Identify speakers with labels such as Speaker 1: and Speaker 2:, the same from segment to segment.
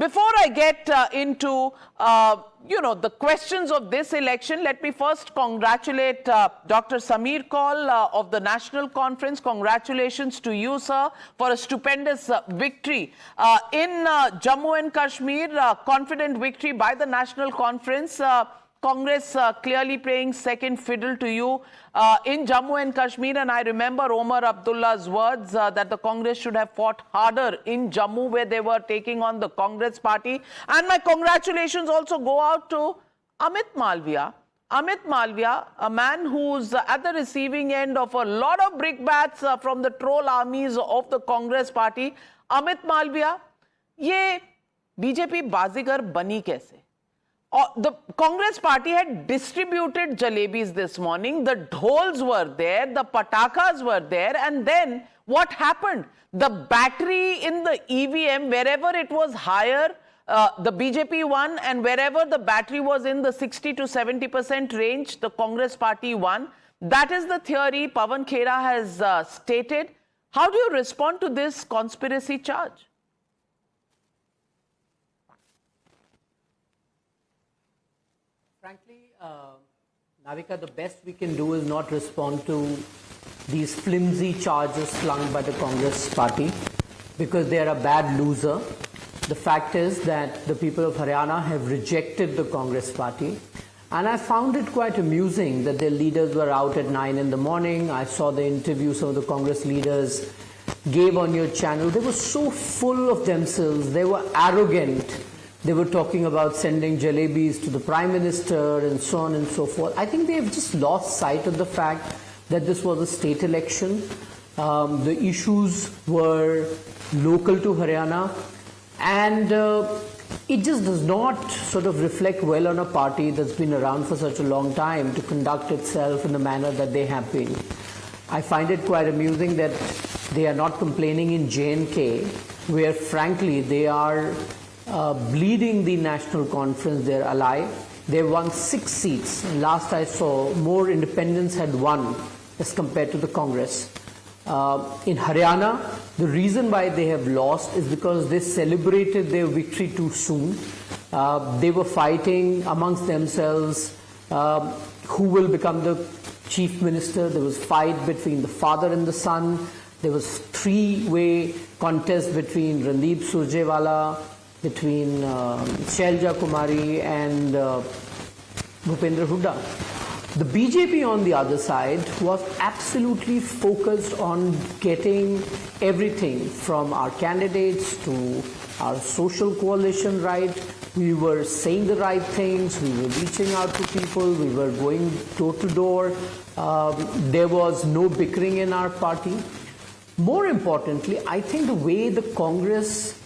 Speaker 1: Before I get into, the questions of this election, let me first congratulate Dr. Sameer Kaul of the National Conference. Congratulations to you, sir, for a stupendous victory in Jammu and Kashmir. Confident victory by the National Conference. Congress clearly playing second fiddle to you in Jammu and Kashmir. And I remember Omar Abdullah's words that the Congress should have fought harder in Jammu, where they were taking on the Congress party. And my congratulations also go out to Amit Malviya. Amit Malviya, a man who's at the receiving end of a lot of brickbats from the troll armies of the Congress party. Amit Malviya, ye BJP bazigar bani kaise? The Congress party had distributed jalebis this morning. The dhols were there, the patakas were there, and then what happened? The battery in the EVM, wherever it was higher, the BJP won, and wherever the battery was in the 60 to 70% range, the Congress party won. That is the theory Pawan Khera has stated. How do you respond to this conspiracy charge?
Speaker 2: Frankly, Navika, the best we can do is not respond to these flimsy charges flung by the Congress party because they are a bad loser. The fact is that the people of Haryana have rejected the Congress party, and I found it quite amusing that their leaders were out at 9 in the morning. I saw the interview some of the Congress leaders gave on your channel. They were so full of themselves. They were arrogant. They were talking about sending jalebis to the Prime Minister and so on and so forth. I think they have just lost sight of the fact that this was a state election. The issues were local to Haryana, and it just does not sort of reflect well on a party that's been around for such a long time to conduct itself in the manner that they have been. I find it quite amusing that they are not complaining in J&K, where frankly they are bleeding the National Conference, they're alive. They won 6 seats. Last I saw, more independents had won as compared to the Congress. In Haryana, the reason why they have lost is because they celebrated their victory too soon. They were fighting amongst themselves who will become the chief minister. There was fight between the father and the son. There was three-way contest between Randeep Surjewala, between Shailja Kumari and Bhupendra Hooda. The BJP on the other side was absolutely focused on getting everything from our candidates to our social coalition right. We were saying the right things, we were reaching out to people, we were going door to door. There was no bickering in our party. More importantly, I think the way the Congress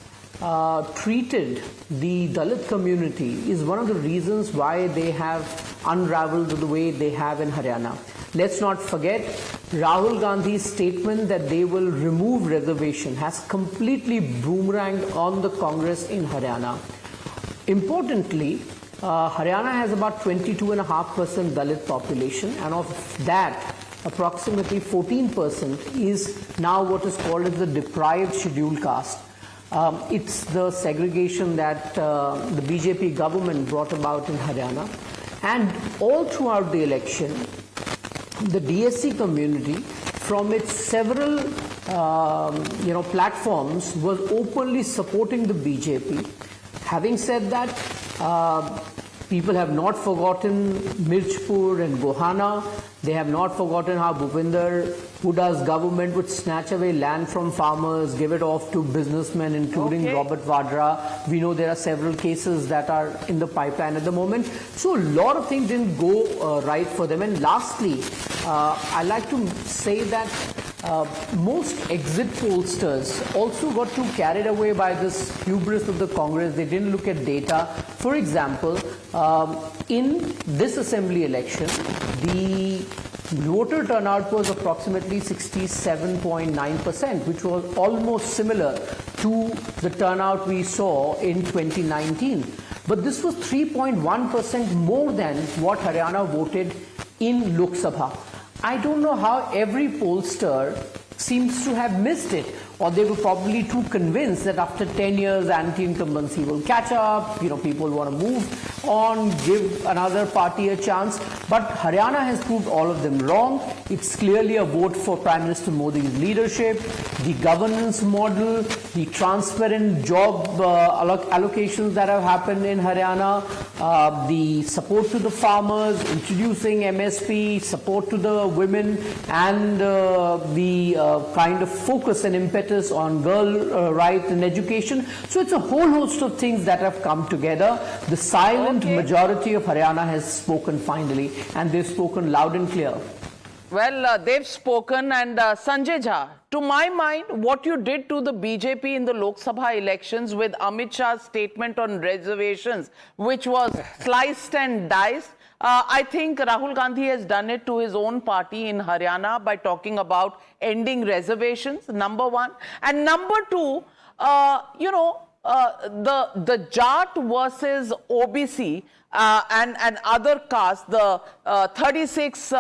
Speaker 2: treated the Dalit community is one of the reasons why they have unraveled the way they have in Haryana. Let's not forget, Rahul Gandhi's statement that they will remove reservation has completely boomeranged on the Congress in Haryana. Importantly, Haryana has about 22.5% Dalit population, and of that, approximately 14% is now what is called as the deprived scheduled caste. It's the segregation that the BJP government brought about in Haryana. And all throughout the election, the DSC community, from its several platforms, was openly supporting the BJP. Having said that, people have not forgotten Mirchpur and Gohana. They have not forgotten how Bhupender Hooda's government would snatch away land from farmers, give it off to businessmen, including Robert Vadra. We know there are several cases that are in the pipeline at the moment. So a lot of things didn't go right for them. And lastly, I like to say that most exit pollsters also got too carried away by this hubris of the Congress. They didn't look at data. For example, in this assembly election, the voter turnout was approximately 67.9%, which was almost similar to the turnout we saw in 2019. But this was 3.1% more than what Haryana voted in Lok Sabha. I don't know how every pollster seems to have missed it, or they were probably too convinced that after 10 years anti-incumbency will catch up, people want to move on, give another party a chance. But Haryana has proved all of them wrong. It's clearly a vote for Prime Minister Modi's leadership, the governance model, the transparent job allocations that have happened in Haryana, the support to the farmers, introducing MSP, support to the women, and the kind of focus and impetus on girl rights and education. So it's a whole host of things that have come together. The silent majority of Haryana has spoken finally, and they've spoken loud and clear.
Speaker 1: Well, they've spoken, and Sanjay Jha, to my mind, what you did to the BJP in the Lok Sabha elections with Amit Shah's statement on reservations, which was sliced and diced, I think Rahul Gandhi has done it to his own party in Haryana by talking about ending reservations, number one. And number two, the Jat versus OBC and other castes, the 36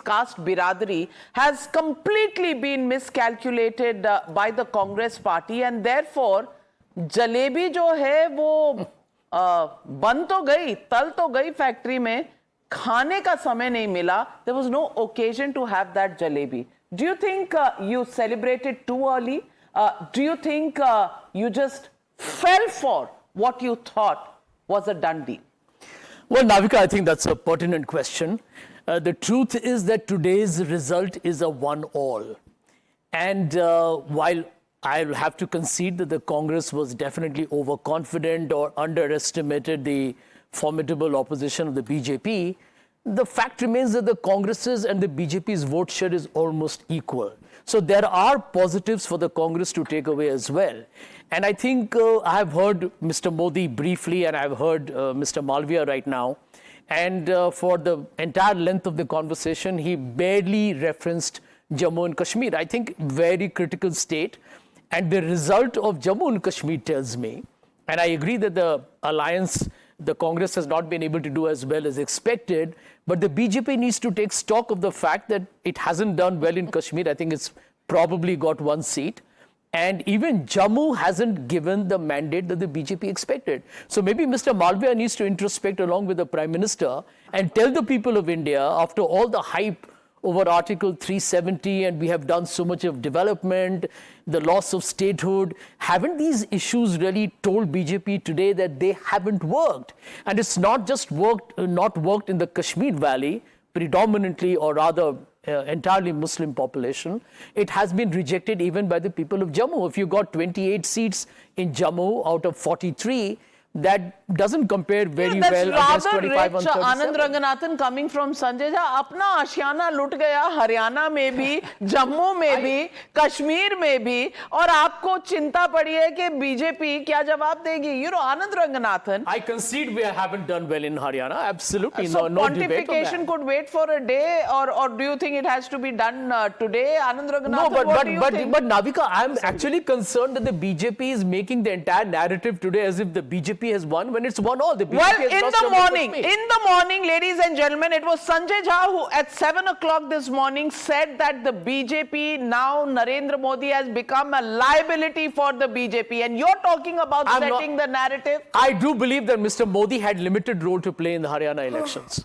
Speaker 1: caste biradari has completely been miscalculated by the Congress party, and therefore jalebi jo hai wo बन तो गई, तल तो गई factory में, खाने का समय नहीं मिला. There was no occasion to have that jalebi. Do you think you celebrated too early? Do you think you just fell for what you thought was a done deal?
Speaker 3: Well, Navika, I think that's a pertinent question. The truth is that today's result is a one-all. And while I'll have to concede that the Congress was definitely overconfident or underestimated the formidable opposition of the BJP, the fact remains that the Congress's and the BJP's vote share is almost equal. So there are positives for the Congress to take away as well. And I think I've heard Mr. Modi briefly, and I've heard Mr. Malviya right now. And for the entire length of the conversation, he barely referenced Jammu and Kashmir. I think very critical state. And the result of Jammu and Kashmir tells me, and I agree that the alliance, the Congress has not been able to do as well as expected, but the BJP needs to take stock of the fact that it hasn't done well in Kashmir. I think it's probably got one seat. And even Jammu hasn't given the mandate that the BJP expected. So maybe Mr. Malviya needs to introspect along with the Prime Minister and tell the people of India, after all the hype over Article 370, and we have done so much of development, the loss of statehood, haven't these issues really told BJP today that they haven't worked? And it's not just not worked in the Kashmir Valley, predominantly, or rather entirely Muslim population. It has been rejected even by the people of Jammu. If you got 28 seats in Jammu out of 43, that doesn't compare very well against 25 on 37.
Speaker 1: Anand Ranganathan coming from Sanjay Jha, अपना आशियाना लुट गया हरियाणा में भी, जम्मू में भी, कश्मीर में भी, और आपको चिंता पड़ी है कि बीजेपी क्या जवाब देगी? Anand Ranganathan.
Speaker 3: I concede we haven't done well in Haryana. Absolutely,
Speaker 1: So
Speaker 3: no debate on
Speaker 1: pontification
Speaker 3: that.
Speaker 1: could wait for a day, or do you think it has to be done today? Anand Ranganathan,
Speaker 3: No,
Speaker 1: what do you think?
Speaker 3: but Navika, I'm actually concerned that the BJP is making the entire narrative today as if the BJP has won when it's won all. The BJP
Speaker 1: Well,
Speaker 3: has
Speaker 1: in
Speaker 3: lost
Speaker 1: the
Speaker 3: Jammu and
Speaker 1: morning,
Speaker 3: Kashmir.
Speaker 1: ladies and gentlemen, it was Sanjay Jha who at 7 o'clock this morning said that the BJP, now Narendra Modi has become a liability for the BJP. And you're talking about setting the narrative?
Speaker 3: I do believe that Mr. Modi had limited role to play in the Haryana elections.